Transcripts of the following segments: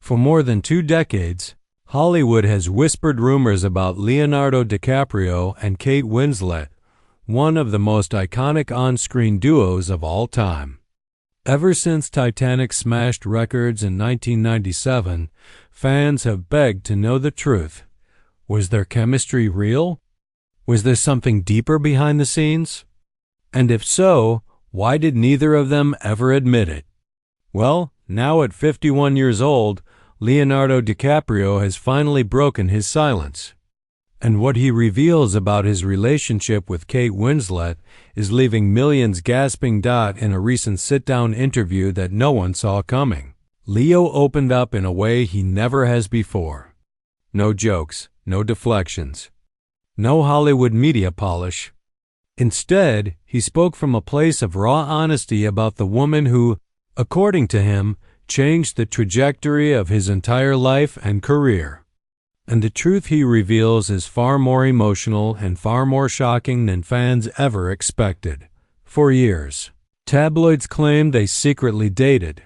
For more than 2 decades, Hollywood has whispered rumors about Leonardo DiCaprio and Kate Winslet, one of the most iconic on-screen duos of all time. Ever since Titanic smashed records in 1997, fans have begged to know the truth. Was their chemistry real? Was there something deeper behind the scenes? And if so, why did neither of them ever admit it? Well, now at 51 years old, Leonardo DiCaprio has finally broken his silence. And what he reveals about his relationship with Kate Winslet is leaving millions gasping. In a recent sit-down interview that no one saw coming, Leo opened up in a way he never has before. No jokes, no deflections, no Hollywood media polish. Instead, he spoke from a place of raw honesty about the woman who, according to him, changed the trajectory of his entire life and career. And the truth he reveals is far more emotional and far more shocking than fans ever expected. For years, tabloids claimed they secretly dated.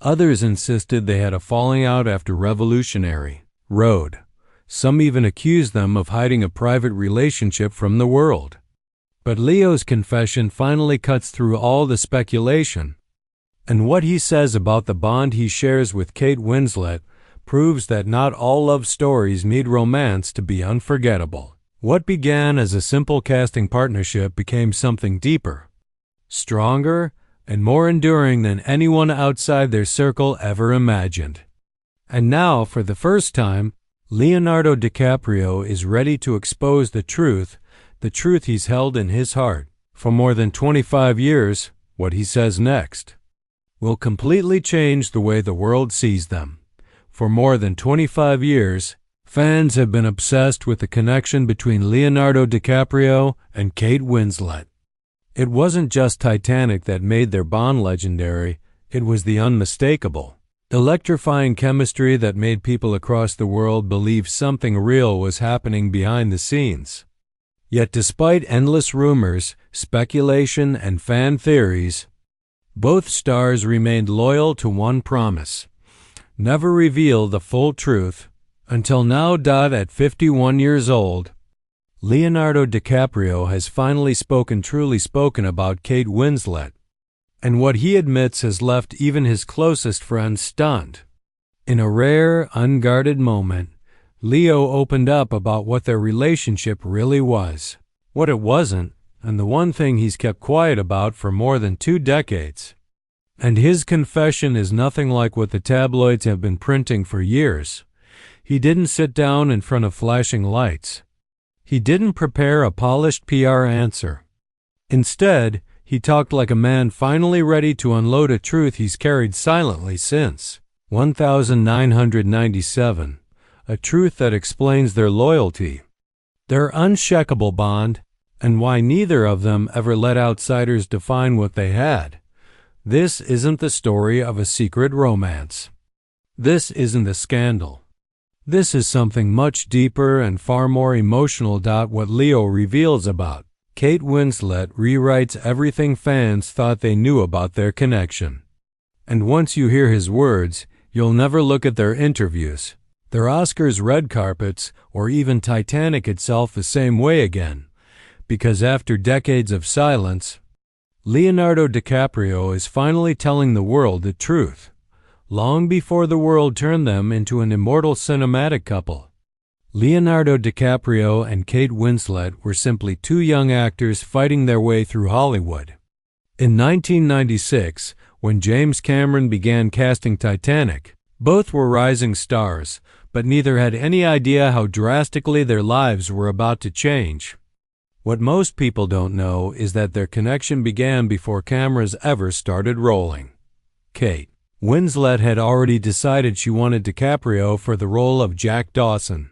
Others insisted they had a falling out after Revolutionary Road. Some even accused them of hiding a private relationship from the world. But Leo's confession finally cuts through all the speculation. And what he says about the bond he shares with Kate Winslet proves that not all love stories need romance to be unforgettable. What began as a simple casting partnership became something deeper, stronger, and more enduring than anyone outside their circle ever imagined. And now, for the first time, Leonardo DiCaprio is ready to expose the truth he's held in his heart. For more than 25 years, what he says next will completely change the way the world sees them. For more than 25 years, fans have been obsessed with the connection between Leonardo DiCaprio and Kate Winslet. It wasn't just Titanic that made their bond legendary, it was the unmistakable, electrifying chemistry that made people across the world believe something real was happening behind the scenes. Yet despite endless rumors, speculation, and fan theories, both stars remained loyal to one promise: never reveal the full truth. Until now. At 51 years old, Leonardo DiCaprio has finally truly spoken about Kate Winslet, and what he admits has left even his closest friends stunned. In a rare, unguarded moment, Leo opened up about what their relationship really was, what it wasn't, and the one thing he's kept quiet about for more than 2 decades. And his confession is nothing like what the tabloids have been printing for years. He didn't sit down in front of flashing lights. He didn't prepare a polished PR answer. Instead, he talked like a man finally ready to unload a truth he's carried silently since 1997, a truth that explains their loyalty, their unshakable bond, and why neither of them ever let outsiders define what they had. This isn't the story of a secret romance. This isn't a scandal. This is something much deeper and far more emotional. What Leo reveals about Kate Winslet rewrites everything fans thought they knew about their connection. And once you hear his words, you'll never look at their interviews, their Oscars red carpets, or even Titanic itself the same way again. Because after decades of silence, Leonardo DiCaprio is finally telling the world the truth, long before the world turned them into an immortal cinematic couple. Leonardo DiCaprio and Kate Winslet were simply 2 young actors fighting their way through Hollywood. In 1996, when James Cameron began casting Titanic, both were rising stars, but neither had any idea how drastically their lives were about to change. What most people don't know is that their connection began before cameras ever started rolling. Kate Winslet had already decided she wanted DiCaprio for the role of Jack Dawson.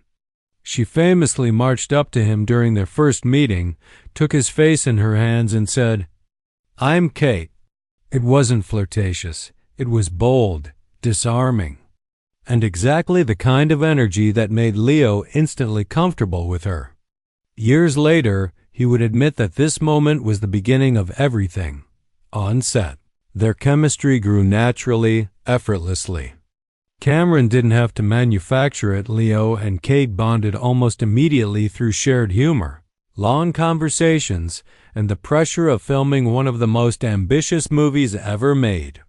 She famously marched up to him during their first meeting, took his face in her hands and said, "I'm Kate." It wasn't flirtatious. It was bold, disarming, and exactly the kind of energy that made Leo instantly comfortable with her. Years later, he would admit that this moment was the beginning of everything. On set, their chemistry grew naturally, effortlessly. Cameron didn't have to manufacture it. Leo and Kate bonded almost immediately through shared humor, long conversations, and the pressure of filming one of the most ambitious movies ever made.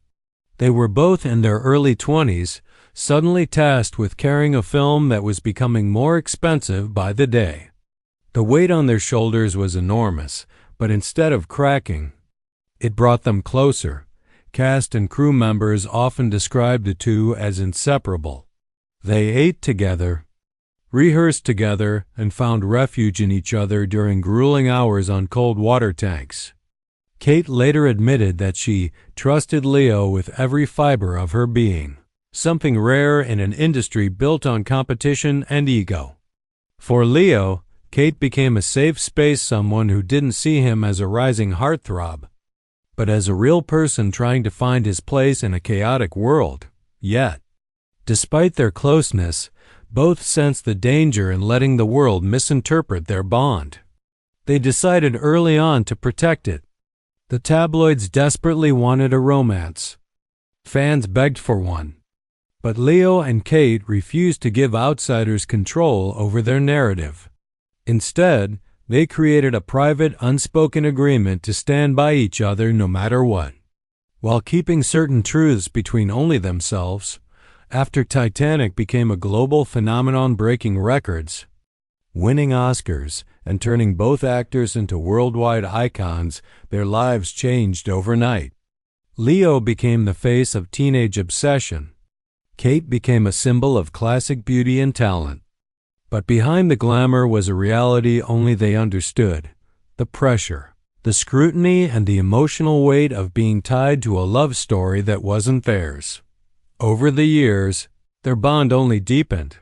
They were both in their early 20s, suddenly tasked with carrying a film that was becoming more expensive by the day. The weight on their shoulders was enormous, but instead of cracking, it brought them closer. Cast and crew members often described the two as inseparable. They ate together, rehearsed together, and found refuge in each other during grueling hours on cold water tanks. Kate later admitted that she trusted Leo with every fiber of her being, something rare in an industry built on competition and ego. For Leo, Kate became a safe space, someone who didn't see him as a rising heartthrob, but as a real person trying to find his place in a chaotic world. Yet, despite their closeness, both sensed the danger in letting the world misinterpret their bond. They decided early on to protect it. The tabloids desperately wanted a romance. Fans begged for one. But Leo and Kate refused to give outsiders control over their narrative. Instead, they created a private, unspoken agreement to stand by each other no matter what, while keeping certain truths between only themselves. After Titanic became a global phenomenon, breaking records, winning Oscars, and turning both actors into worldwide icons, their lives changed overnight. Leo became the face of teenage obsession. Kate became a symbol of classic beauty and talent. But behind the glamour was a reality only they understood: the pressure, the scrutiny, and the emotional weight of being tied to a love story that wasn't theirs. Over the years, their bond only deepened.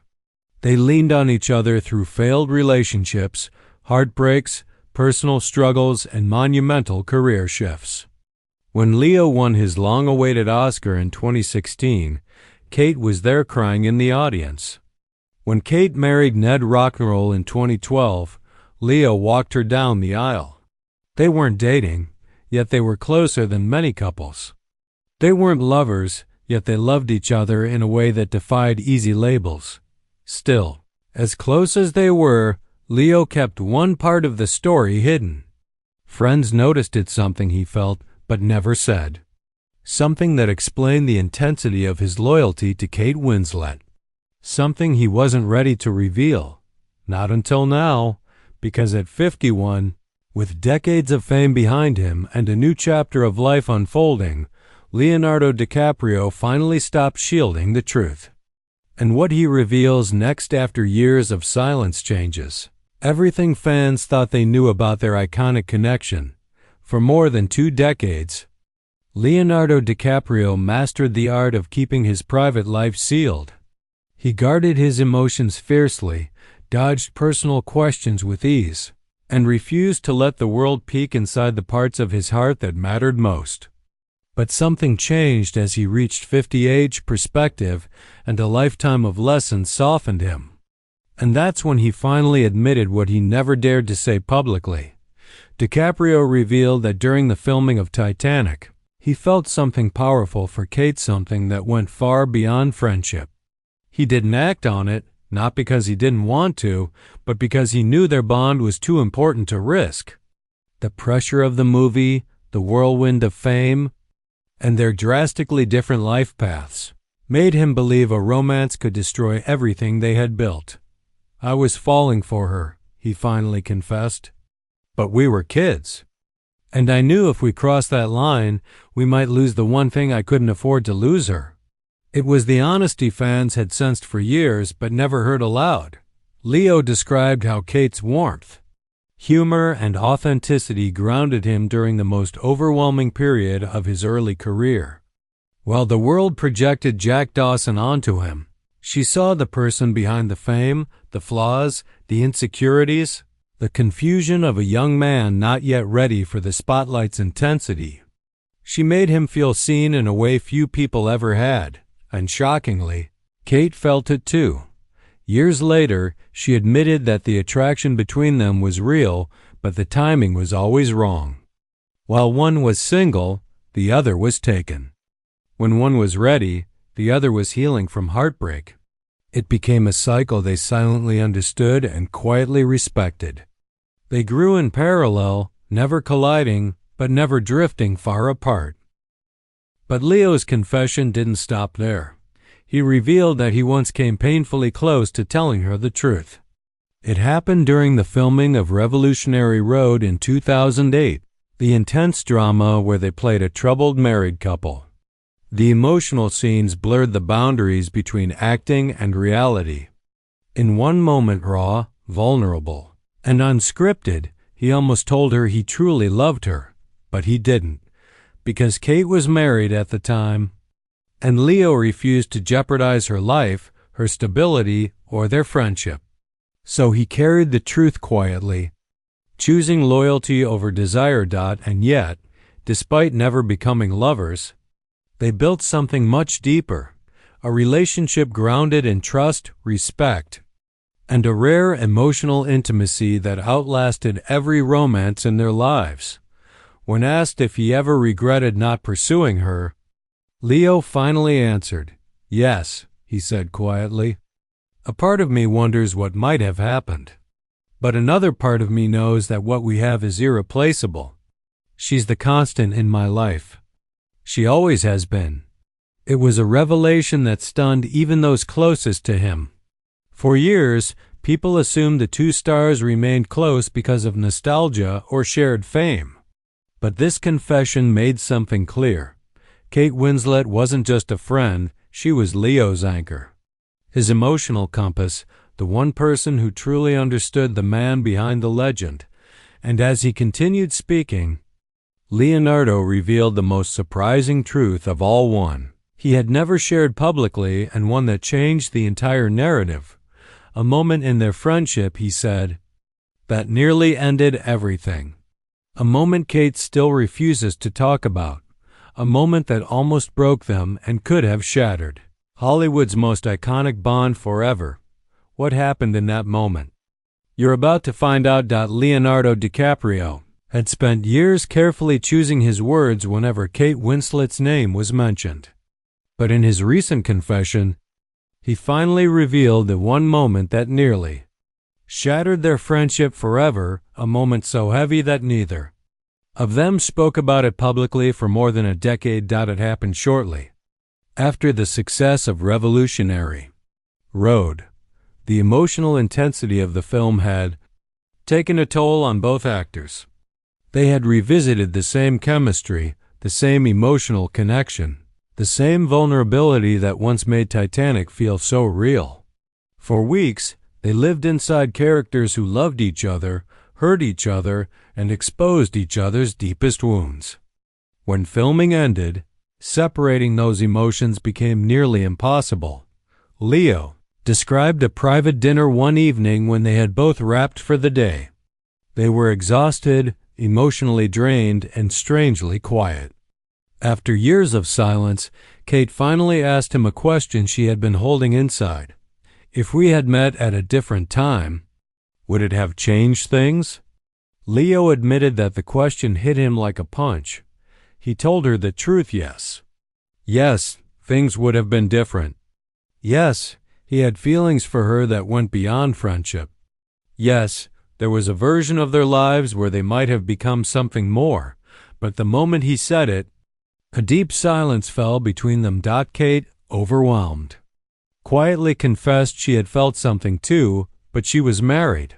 They leaned on each other through failed relationships, heartbreaks, personal struggles, and monumental career shifts. When Leo won his long-awaited Oscar in 2016, Kate was there crying in the audience. When Kate married Ned Rock'n'Roll in 2012, Leo walked her down the aisle. They weren't dating, yet they were closer than many couples. They weren't lovers, yet they loved each other in a way that defied easy labels. Still, as close as they were, Leo kept one part of the story hidden. Friends noticed it, something he felt but never said. Something that explained the intensity of his loyalty to Kate Winslet. Something he wasn't ready to reveal. Not until now, because at 51, with decades of fame behind him and a new chapter of life unfolding, Leonardo DiCaprio finally stopped shielding the truth. And what he reveals next, after years of silence, changes everything fans thought they knew about their iconic connection. For more than 2 decades, Leonardo DiCaprio mastered the art of keeping his private life sealed. He guarded his emotions fiercely, dodged personal questions with ease, and refused to let the world peek inside the parts of his heart that mattered most. But something changed as he reached 50. Age, perspective, and a lifetime of lessons softened him. And that's when he finally admitted what he never dared to say publicly. DiCaprio revealed that during the filming of Titanic, he felt something powerful for Kate, something that went far beyond friendship. He didn't act on it, not because he didn't want to, but because he knew their bond was too important to risk. The pressure of the movie, the whirlwind of fame, and their drastically different life paths made him believe a romance could destroy everything they had built. "I was falling for her," he finally confessed. "But we were kids. And I knew if we crossed that line, we might lose the one thing I couldn't afford to lose: her." It was the honesty fans had sensed for years but never heard aloud. Leo described how Kate's warmth, humor, and authenticity grounded him during the most overwhelming period of his early career. While the world projected Jack Dawson onto him, she saw the person behind the fame, the flaws, the insecurities, the confusion of a young man not yet ready for the spotlight's intensity. She made him feel seen in a way few people ever had. And shockingly, Kate felt it too. Years later, she admitted that the attraction between them was real, but the timing was always wrong. While one was single, the other was taken. When one was ready, the other was healing from heartbreak. It became a cycle they silently understood and quietly respected. They grew in parallel, never colliding, but never drifting far apart. But Leo's confession didn't stop there. He revealed that he once came painfully close to telling her the truth. It happened during the filming of Revolutionary Road in 2008, the intense drama where they played a troubled married couple. The emotional scenes blurred the boundaries between acting and reality. In one moment raw, vulnerable, and unscripted, he almost told her he truly loved her, but he didn't, because Kate was married at the time, and Leo refused to jeopardize her life, her stability, or their friendship. So he carried the truth quietly, choosing loyalty over desire. And yet, despite never becoming lovers, they built something much deeper, a relationship grounded in trust, respect, and a rare emotional intimacy that outlasted every romance in their lives. When asked if he ever regretted not pursuing her, Leo finally answered, "Yes," he said quietly. "A part of me wonders what might have happened. But another part of me knows that what we have is irreplaceable. She's the constant in my life. She always has been." It was a revelation that stunned even those closest to him. For years, people assumed the two stars remained close because of nostalgia or shared fame. But this confession made something clear. Kate Winslet wasn't just a friend, she was Leo's anchor. His emotional compass, the one person who truly understood the man behind the legend. And as he continued speaking, Leonardo revealed the most surprising truth of all, one he had never shared publicly and one that changed the entire narrative. A moment in their friendship, he said, that nearly ended everything. A moment Kate still refuses to talk about. A moment that almost broke them and could have shattered Hollywood's most iconic bond forever. What happened in that moment? You're about to find out. Leonardo DiCaprio had spent years carefully choosing his words whenever Kate Winslet's name was mentioned. But in his recent confession, he finally revealed the one moment that nearly shattered their friendship forever, a moment so heavy that neither of them spoke about it publicly for more than a decade. It happened shortly after the success of Revolutionary Road. The emotional intensity of the film had taken a toll on both actors. They had revisited the same chemistry, the same emotional connection, the same vulnerability that once made Titanic feel so real. For weeks, they lived inside characters who loved each other, hurt each other, and exposed each other's deepest wounds. When filming ended, separating those emotions became nearly impossible. Leo described a private dinner one evening when they had both wrapped for the day. They were exhausted, emotionally drained, and strangely quiet. After years of silence, Kate finally asked him a question she had been holding inside. If we had met at a different time, would it have changed things? Leo admitted that the question hit him like a punch. He told her the truth. Yes, things would have been different. Yes, he had feelings for her that went beyond friendship. Yes, there was a version of their lives where they might have become something more. But the moment he said it, a deep silence fell between them. Kate, overwhelmed, quietly confessed she had felt something too, but she was married,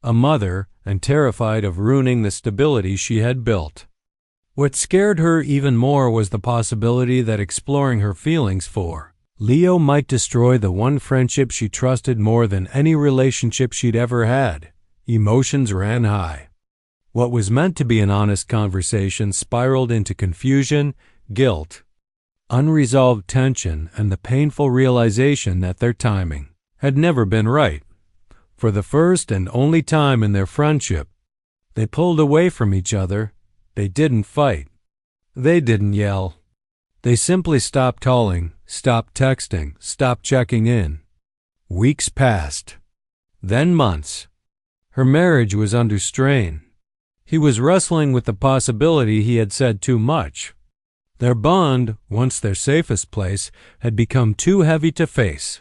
a mother, and terrified of ruining the stability she had built. What scared her even more was the possibility that exploring her feelings for Leo might destroy the one friendship she trusted more than any relationship she'd ever had. Emotions ran high. What was meant to be an honest conversation spiraled into confusion, guilt, unresolved tension, and the painful realization that their timing had never been right. For the first and only time in their friendship, they pulled away from each other. They didn't fight. They didn't yell. They simply stopped calling, stopped texting, stopped checking in. Weeks passed. Then months. Her marriage was under strain. He was wrestling with the possibility he had said too much. Their bond, once their safest place, had become too heavy to face.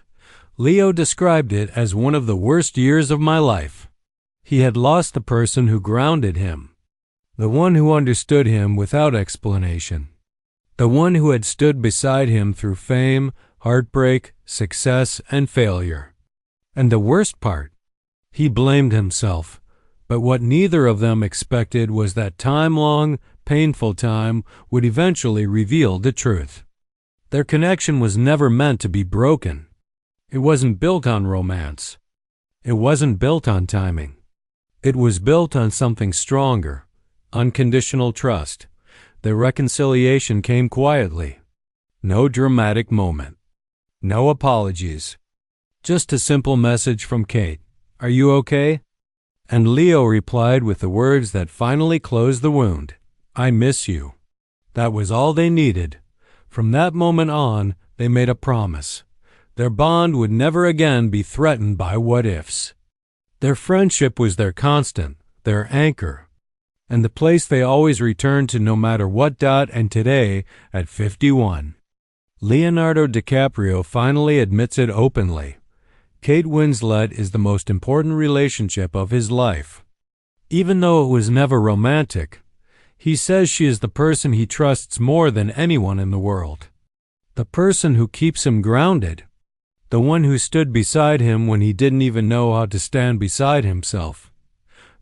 Leo described it as one of the worst years of my life. He had lost the person who grounded him, the one who understood him without explanation, the one who had stood beside him through fame, heartbreak, success, and failure. And the worst part, he blamed himself. But what neither of them expected was that time-long, painful time would eventually reveal the truth. Their connection was never meant to be broken. It wasn't built on romance. It wasn't built on timing. It was built on something stronger, unconditional trust. Their reconciliation came quietly. No dramatic moment. No apologies. Just a simple message from Kate. "Are you okay?" And Leo replied with the words that finally closed the wound. "I miss you." That was all they needed. From that moment on, they made a promise. Their bond would never again be threatened by what-ifs. Their friendship was their constant, their anchor, and the place they always returned to no matter what. And today, at 51, Leonardo DiCaprio finally admits it openly. Kate Winslet is the most important relationship of his life. Even though it was never romantic, he says she is the person he trusts more than anyone in the world. The person who keeps him grounded. The one who stood beside him when he didn't even know how to stand beside himself.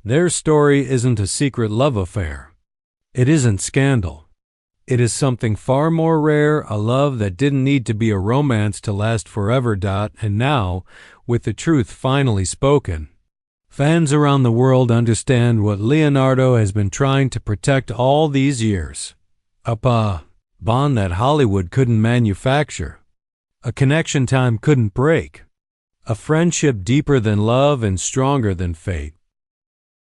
Their story isn't a secret love affair. It isn't scandal. It is something far more rare, a love that didn't need to be a romance to last forever. And now, with the truth finally spoken, fans around the world understand what Leonardo has been trying to protect all these years. A bond that Hollywood couldn't manufacture. A connection time couldn't break. A friendship deeper than love and stronger than fate.